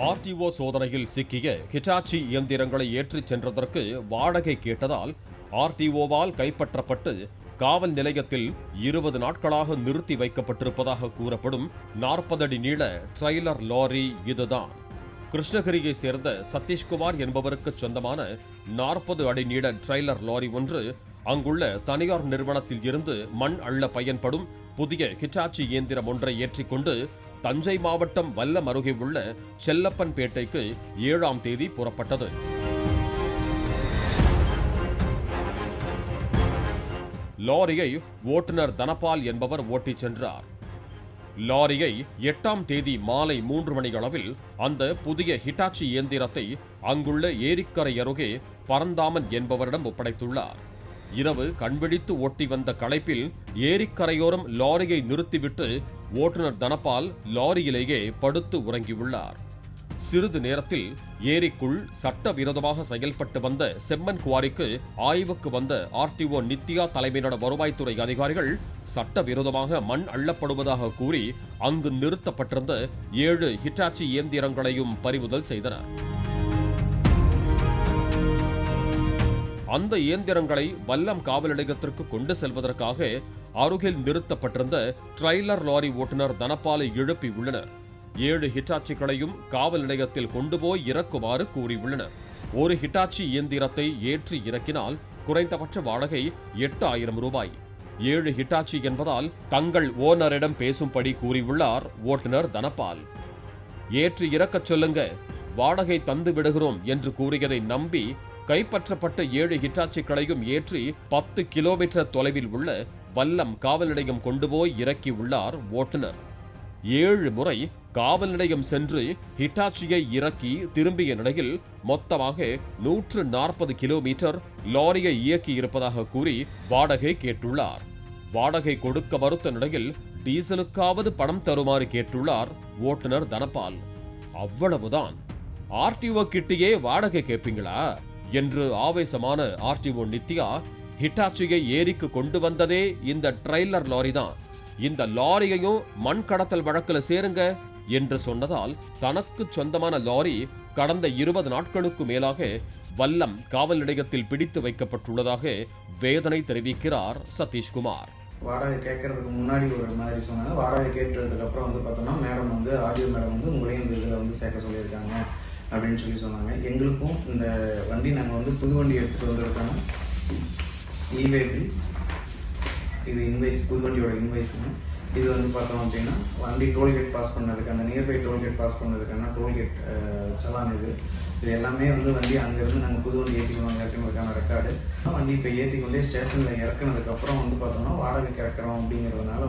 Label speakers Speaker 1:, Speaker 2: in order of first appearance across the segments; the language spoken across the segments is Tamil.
Speaker 1: ஆர்டிஓ சோதனையில் சிக்கிய ஹிட்டாச்சி இயந்திரங்களை ஏற்றிச் சென்றதற்கு வாடகை கேட்டதால் ஆர்டிஓவால் கைப்பற்றப்பட்டு காவல் நிலையத்தில் 20 நாட்களாக நிறுத்தி வைக்கப்பட்டிருப்பதாக கூறப்படும் 40 அடி நீள ட்ரெய்லர் லாரி இதுதான். கிருஷ்ணகிரியை சேர்ந்த சதீஷ்குமார் என்பவருக்கு சொந்தமான 40 அடி நீள ட்ரெய்லர் லாரி ஒன்று அங்குள்ள தனியார் நிறுவனத்தில் இருந்து மண் அள்ள பயன்படும் புதிய ஹிட்டாச்சி இயந்திரம் ஒன்றை ஏற்றிக்கொண்டு தஞ்சை மாவட்டம் வல்லம் அருகே உள்ள செல்லப்பன்பேட்டைக்கு 7ஆம் தேதி புறப்பட்டது. லாரியை ஓட்டுநர் தனபால் என்பவர் ஓட்டிச் சென்றார். லாரியை 8ஆம் தேதி மாலை 3 மணி அளவில் அந்த புதிய ஹிட்டாச்சி இயந்திரத்தை அங்குள்ள ஏரிக்கரை அருகே பரந்தாமன் என்பவரிடம் ஒப்படைத்துள்ளார். இரவு கண்விழித்து ஓட்டி வந்த களைப்பில் ஏரிக்கரையோரம் லாரியை நிறுத்திவிட்டு ஓட்டுநர் தனபால் லாரியிலேயே படுத்து உறங்கியுள்ளார். சிறிது நேரத்தில் ஏரிக்குள் சட்டவிரோதமாக செயல்பட்டு வந்த செம்மன் குவாரிக்கு ஆய்வுக்கு வந்த ஆர்டிஓ நித்யா தலைமையிலான வருவாய்த்துறை அதிகாரிகள் சட்டவிரோதமாக மண் அள்ளப்படுவதாக கூறி அங்கு நிறுத்தப்பட்டிருந்த 7 ஹிட்டாச்சி இயந்திரங்களையும் பறிமுதல் செய்தனர். அந்த இயந்திரங்களை வல்லம் காவல் நிலையத்திற்கு கொண்டு செல்வதற்காக அருகில் நிறுத்தப்பட்டிருந்த ட்ரெய்லர் லாரி ஓட்டுநர் தனபாலை எழுப்பி உள்ளனர். 7 ஹிட்டாச்சிகளையும் காவல் நிலையத்தில் கொண்டு போய் இறக்குமாறு கூறியுள்ளனர். ஒரு ஹிட்டாச்சி இயந்திரத்தை ஏற்றி இறக்கினால் குறைந்தபட்ச வாடகை 8000 ரூபாய். 7 ஹிட்டாச்சி என்பதால் தங்கள் ஓனரிடம் பேசும்படி கூறியுள்ளார் ஓட்டுநர் தனபால். ஏற்றி இறக்கச் சொல்லுங்க, வாடகை தந்து விடுகிறோம் என்று கூறியதை நம்பி கைப்பற்றப்பட்ட 7 ஹிட்டாச்சிகளையும் ஏற்றி 10 கிலோமீட்டர் தொலைவில் உள்ள வல்லம் காவல் நிலையம் கொண்டு போய் இறக்கி உள்ளார் ஓட்டுநர். 7 முறை காவல் நிலையம் சென்று ஹிட்டாச்சியை இறக்கி திரும்பிய நிலையில் மொத்தமாக 140 கிலோமீட்டர் லாரியை இயக்கி இருப்பதாக கூறி வாடகை கேட்டுள்ளார். வாடகை கொடுக்க மறுத்த நிலையில் டீசலுக்காவது பணம் தருமாறு கேட்டுள்ளார் ஓட்டுநர் தனபால். அவ்வளவுதான். ஆர்டிஓ கிட்டேயே வாடகை கேட்பீங்களா என்று ஆவேசமான ஆர்டிஓ நித்யா, ஹிட்டாச்சியை ஏரிக்கு கொண்டு வந்ததே இந்த ட்ரெய்லர் லாரி தான், இந்த லாரியையும் மண் கடத்தல் வழக்கில் சேருங்க என்று சொன்னதால் தனக்கு சொந்தமான லாரி கடந்த 20 நாட்களுக்கு மேலாக வல்லம் காவல் நிலையத்தில் பிடித்து வைக்கப்பட்டுள்ளதாக வேதனை தெரிவிக்கிறார் சதீஷ்குமார்.
Speaker 2: வாடகை கேட்கறதுக்கு முன்னாடி ஒரு மாதிரி சொன்னாங்க. வாடகை கேட்டதுக்கு அப்புறம் பார்த்தோம்னா மேடம் ஆடியோ மேடம் உங்களையும் இந்த இதில் சேர்க்க சொல்லியிருக்காங்க அப்படின்னு சொன்னாங்க. எங்களுக்கும் இந்த வண்டி நாங்கள் புது வண்டி எடுத்துகிட்டு வந்திருக்கோம். இவே பில், இது இன்வைஸ், புது வண்டியோட இன்வைஸுங்க. இது பார்த்தோம் அப்படின்னா வண்டி டோல்கேட் பாஸ் பண்ணதுக்கு, அந்த நியர்பை டோல்கேட் பாஸ் பண்ணதுக்கான டோல்கேட் சலான் இது எல்லாமே வண்டி அங்கேருந்து நாங்கள் புது வண்டி ஏற்றிக்கணும் இறக்குனதுக்கான ரெக்கார்டு. வண்டி இப்போ ஏற்றிக்கொண்டே ஸ்டேஷனில் இறக்குனதுக்கப்புறம் பார்த்தோம்னா வாடகை இறக்குறோம் அப்படிங்கிறதுனால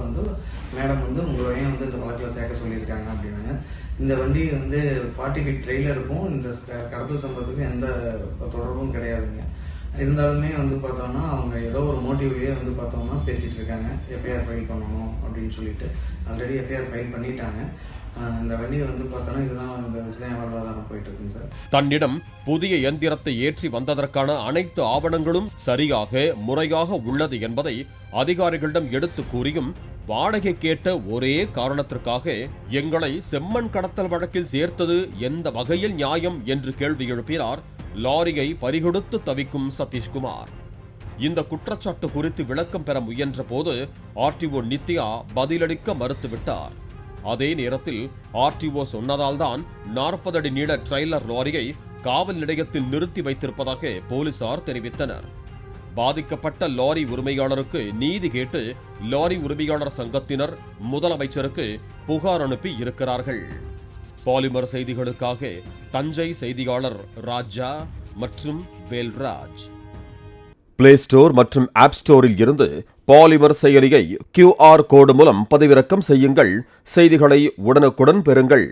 Speaker 2: மேடம் உங்களையும் இந்த வழக்கில் சேர்க்க சொல்லியிருக்காங்க அப்படின்னாங்க. இந்த வண்டி 40 ஃபீட் ட்ரெய்லருக்கும் இந்த கடத்தல் சம்பவத்துக்கும் எந்த தொடர்பும் கிடையாதுங்க. இருந்தாலுமே பார்த்தோம்னா அவங்க ஏதோ ஒரு மோட்டிவ்லேயே பார்த்தோம்னா பேசிகிட்டு இருக்காங்க. எஃப்ஐஆர் ஃபைல் பண்ணணும் அப்படின்னு சொல்லிட்டு ஆல்ரெடி எஃப்ஐஆர் ஃபைல் பண்ணிட்டாங்க. இந்த வண்டி பார்த்தோம்னா இதுதான் இந்த விஷயம் வாழ்வாதாரம் போயிட்டு இருக்குங்க சார்.
Speaker 1: தன்னிடம் புதிய இயந்திரத்தை ஏற்றி வந்ததற்கான அனைத்து ஆவணங்களும் சரியாக முறையாக உள்ளது என்பதை அதிகாரிகளிடம் எடுத்து கூறியும் வாடகை கேட்ட ஒரே காரணத்திற்காக எங்களை செம்மண் கடத்தல் வழக்கில் சேர்த்தது எந்த வகையில் நியாயம் என்று கேள்வி எழுப்பினார் லாரியை பறிகொடுத்து தவிக்கும் சதீஷ்குமார். இந்த குற்றச்சாட்டு குறித்து விளக்கம் பெற முயன்ற போது ஆர்டிஓ நித்யா பதிலளிக்க மறுத்துவிட்டார். அதே நேரத்தில் ஆர்டிஓ சொன்னதால்தான் 40 அடி நீள ட்ரெய்லர் லாரியை காவல் நிலையத்தில் நிறுத்தி வைத்திருப்பதாக போலீசார் தெரிவித்தனர். பாதிக்கப்பட்ட லாரி உரிமையாளருக்கு நீதி கேட்டு லாரி உரிமையாளர் சங்கத்தினர் முதலமைச்சருக்கு புகார் அனுப்பி இருக்கிறார்கள். பாலிமர் செய்திகளுக்காக தஞ்சை செய்தியாளர் ராஜா மற்றும் வேல்ராஜ். பிளே ஸ்டோர் மற்றும் ஆப் ஸ்டோரில் இருந்து பாலிமர் செயலியை QR கோடு மூலம் பதிவிறக்கம் செய்யுங்கள். செய்திகளை உடனுக்குடன் பெறுங்கள்.